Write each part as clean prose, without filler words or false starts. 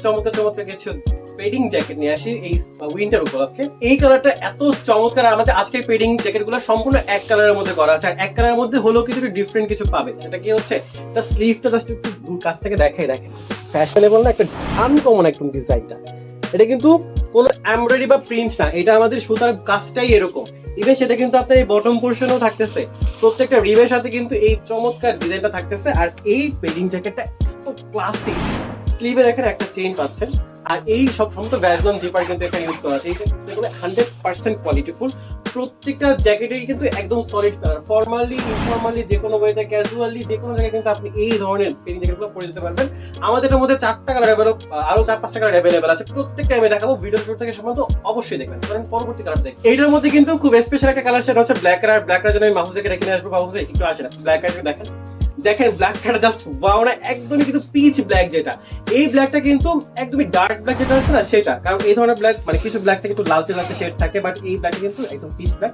চমৎকার চমৎকার কিছু পেডিং জ্যাকেট নিয়ে আসি এই উইন্টার উপলক্ষে। এই কালারটা এত চমৎকার, আর আমাদের আজকের পেডিং জ্যাকেট গুলো সম্পূর্ণ এক কালারের মধ্যে করা আছে, আর এক কালারের মধ্যে হলেও কিন্তু ডিফারেন্ট কিছু পাবে। সেটা কি হচ্ছে, এটা স্লিভটা জাস্ট একটু দূর কাছ থেকে দেখেন ফ্যাশনেবল না, একটা আনকমন একদম ডিজাইনটা। এটা কিন্তু কোনো এমব্রয়ডারি বা প্রিন্ট না, এটা আমাদের সুতার কাজটাই এরকম। ইভেন সেটা কিন্তু আপনার এই বটম পোর্শনও থাকতেছে, প্রত্যেকটা রিবের সাথে কিন্তু এই চমৎকার ডিজাইনটা থাকতেছে। আর এই পেডিং জ্যাকেটটা এত ক্লাসিক, স্লিভে দেখেন একটা চেইন পাচ্ছেন, আর এই সব সমস্ত ভ্যাসলিন জিপার কিন্তু এখানে ইউজ করা আছে। এই জ্যাকেটগুলো 100% কোয়ালিটিফুল, প্রত্যেকটা জ্যাকেটেরই কিন্তু একদম সলিড কালার। ফর্মালি ইনফর্মালি যে কোনো ওয়েতে, ক্যাজুয়ালি যে কোনো জায়গায় কিন্তু আপনি এই ধরনের পেডিং জ্যাকেটগুলো পরে যেতে পারবেন। আমাদের এর মধ্যে 4টা কালার আরো 4-5টা কালার অ্যাভেলেবেল আছে, প্রত্যেকটা আমি দেখাবো। ভিডিও শুরু থেকে সম্ভবত অবশ্যই দেখবেন, কারণ পরবর্তী কালার দেখবেন। এইটার মধ্যে কিন্তু খুব স্পেশাল একটা কালার, সেটা হচ্ছে ব্ল্যাক কালার। ব্ল্যাক কালার জন্য আমি মাহফুজকে রেখে নিয়ে আসবো। মাহফুজ একটু আসে না, ব্ল্যাক কালার দেখেন, দেখেন ব্ল্যাক কালার জাস্ট ওয়াও না, একদমই কিন্তু পিচ ব্ল্যাক। যেটা এই ব্ল্যাকটা কিন্তু একদমই ডার্ক ব্ল্যাক যেটা আছে না সেটা, কারণ এই ধরনের ব্ল্যাক মানে কিছু ব্ল্যাক থেকে একটু লালচে লালচে শেড থাকে, বাট এই ব্ল্যাকটা কিন্তু একদম পিচ ব্ল্যাক।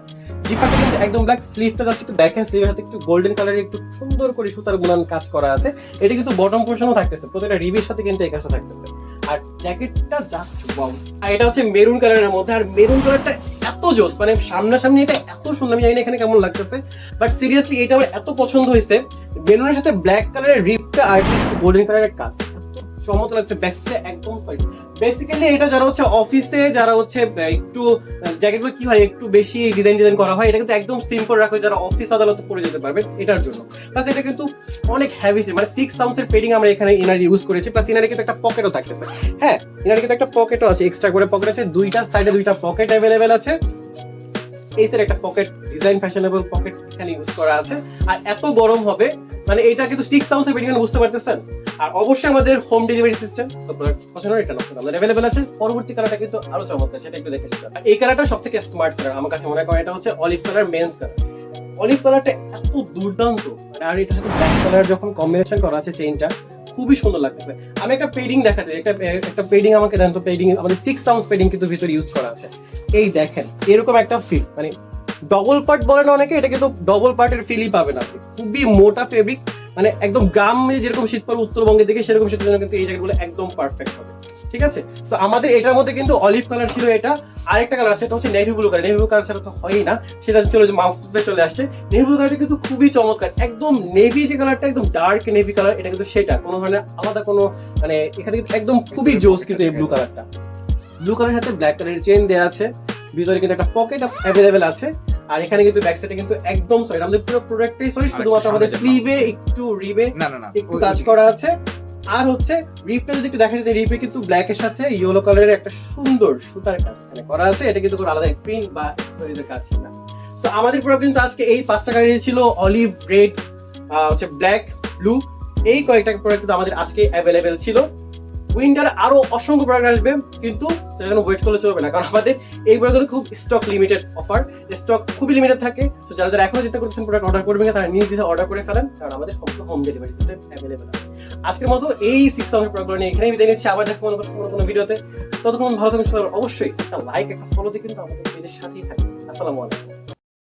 জিপারটা কিন্তু একদম ব্ল্যাক, স্লিভটা জাস্ট একটু দেখেন, স্লিভের হাতে একটু গোল্ডেন কালারের একটু সুন্দর করে সুতার বুনান কাজ করা আছে। এটা কিন্তু বটম পোর্শনও থাকতেছে, প্রত্যেকটা রিবের সাথে কিন্তু এই কাজটা থাকতেছে। আর জ্যাকেটটা জাস্ট ওয়াও। আর এটা হচ্ছে মেরুন কালারের মধ্যে, আর মেরুন কালারটা এত জোস, মানে সামনাসামনি এটা এত সুন্দর। আমি জানি না এখানে কেমন লাগতেছে, বাট সিরিয়াসলি এটা আমার এত পছন্দ হয়েছে। মেরুনের সাথে ব্ল্যাক কালারের রিপটা আর গোল্ডেন কালারের কাজ চমৎকার লাগছে। ব্যাকটা একদম সলিড। বেসিক্যালি এটা যারা হচ্ছে অফিসে, যারা হচ্ছে একটু জ্যাকেটগুলো কি হয় একটু বেশি ডিজাইন করা হয়, এটা কিন্তু একদম সিম্পল রাখা হয়, যারা অফিস আদালতে পরে যেতে পারবে এটার জন্য। প্লাস এটা কিন্তু অনেক হেভি, মানে 6 আউন্সের পেডিং আমরা এখানে ইনার ইউজ করেছি। প্লাস ইনারে কিন্তু একটা পকেটও থাকতেছে। হ্যাঁ, ইনারে কিন্তু একটা পকেটও আছে, এক্সট্রা করে পকেট আছে, দুইটা সাইডে দুইটা পকেট অ্যাভেলেবেল আছে। এই সাইডে একটা পকেট, ডিজাইন ফ্যাশনেবল পকেট এখানে ইউজ করা আছে। আর এত গরম হবে, মানে এটা কিন্তু 6 আউন্সের পেডিং, বুঝতে পারতেছেন। আর অবশ্যই আমাদের হোম ডেলিভারি সিস্টেম, সো পছন্দ এটা অপশন আমাদের अवेलेबल আছে। পরবর্তী কালারটা কিন্তু আরো চমৎকার, সেটা একটু দেখে নিতে। এই কালারটা সবথেকে স্মার্ট কালার আমার কাছে মনে হয়, এটা হচ্ছে olive colour, men's colour. Olive কালারটা এত দুর্দান্ত, আর এটার সাথে ব্ল্যাক কালার যখন কম্বিনেশন করা আছে চেইনটা, খুবই সুন্দর লাগতেছে। আমি একটা পেডিং দেখাতে, একটা পেডিং আমাকে দেন তো। পেডিং আমাদের 6 আউন্স পেডিং কিন্তু ভিতরে ইউজ করা আছে। এই দেখেন এরকম একটা ফিল, মানে ডবল পার্ট বলেন অনেকে, এটা কিন্তু ডবল পার্টের ফিলই পাবেন আপনি। খুবই মোটা ফেব্রিক, মানে একদম গ্রামে যেরকম শীত পড়ে উত্তরবঙ্গের দিকে, সেরকম শীতের জন্য কিন্তু এই জায়গাগুলো একদম পারফেক্ট হবে। ঠিক আছে, সো আমাদের এটার মধ্যে কিন্তু অলিভ কালার ছিল, এটা আরেকটা কালার আছে, এটা হচ্ছে navy blue colour. Navy blue colour সেটা তো হয়ই না, সেটা চলে যে মাহফুজে চলে আসছে। নেভি ব্লু কালারটা কিন্তু খুবই চমৎকার, একদম নেভি যে কালারটা, একদম ডার্ক নেভি কালার, এটা কিন্তু সেটা কোনো ধরনের আলাদা কোনো মানে এখানে কিন্তু একদম খুবই জোস কিন্তু এই ব্লু কালারটা। ব্লু কালারের সাথে ব্ল্যাক কালারের চেইন দেওয়া আছে, ভিতরে কিন্তু একটা পকেট অ্যাভেলেবেল আছে। আর এখানে কিন্তু ব্যাক সাইডে কিন্তু একদম সলিড, আমাদের পুরো প্রোডাক্টটাই সলিড, শুধুমাত্র আমাদের স্লিভে একটু রিবে একটু কাজ করা আছে। আর হচ্ছে রিপটা যদি একটু দেখা যায়, রিপে কিন্তু ব্ল্যাক এর সাথে ইয়েলো কালারের একটা সুন্দর সুতার কাজ এখানে করা আছে। এটা কিন্তু কোনো আলাদা প্রিন্ট বা অ্যাকসেসরিজের কাজ না। সো আমাদের প্রোডাক্ট কিন্তু আজকে এই 5টা কালার ছিল, অলিভ, রেড, হচ্ছে ব্ল্যাক, ব্লু। এই কয়েকটা প্রোডাক্ট কিন্তু আমাদের আজকে অ্যাভেলেবেল ছিল। উইন্টারে আরো অসংখ্য প্রোডাক্ট আসবে, কিন্তু সেজন্য ওয়েট করলে চলবে না, কারণ আমাদের এই প্রোডাক্টগুলো খুব স্টক লিমিটেড অফার, স্টক খুবই লিমিটেড থাকে। তো যারা যারা এখনো চিন্তা করতেছেন প্রোডাক্ট অর্ডার করবেন, তারা নির্দ্বিধায় অর্ডার করে ফেলেন, কারণ আমাদের হোম ডেলিভারি সিস্টেম অ্যাভেলেবেল আছে। আজকের মতো এই 6 আউন্সের প্রোডাক্টগুলো নিয়ে এখানেই বিদায় নিচ্ছি। আবার দেখবো কোনো ভিডিওতে। ততক্ষণ ভালো থাকুন, অবশ্যই একটা লাইক, একটা ফলো দিয়ে কিন্তু আমাদের পেজের সাথেই থাকবেন। আসসালামু আলাইকুম।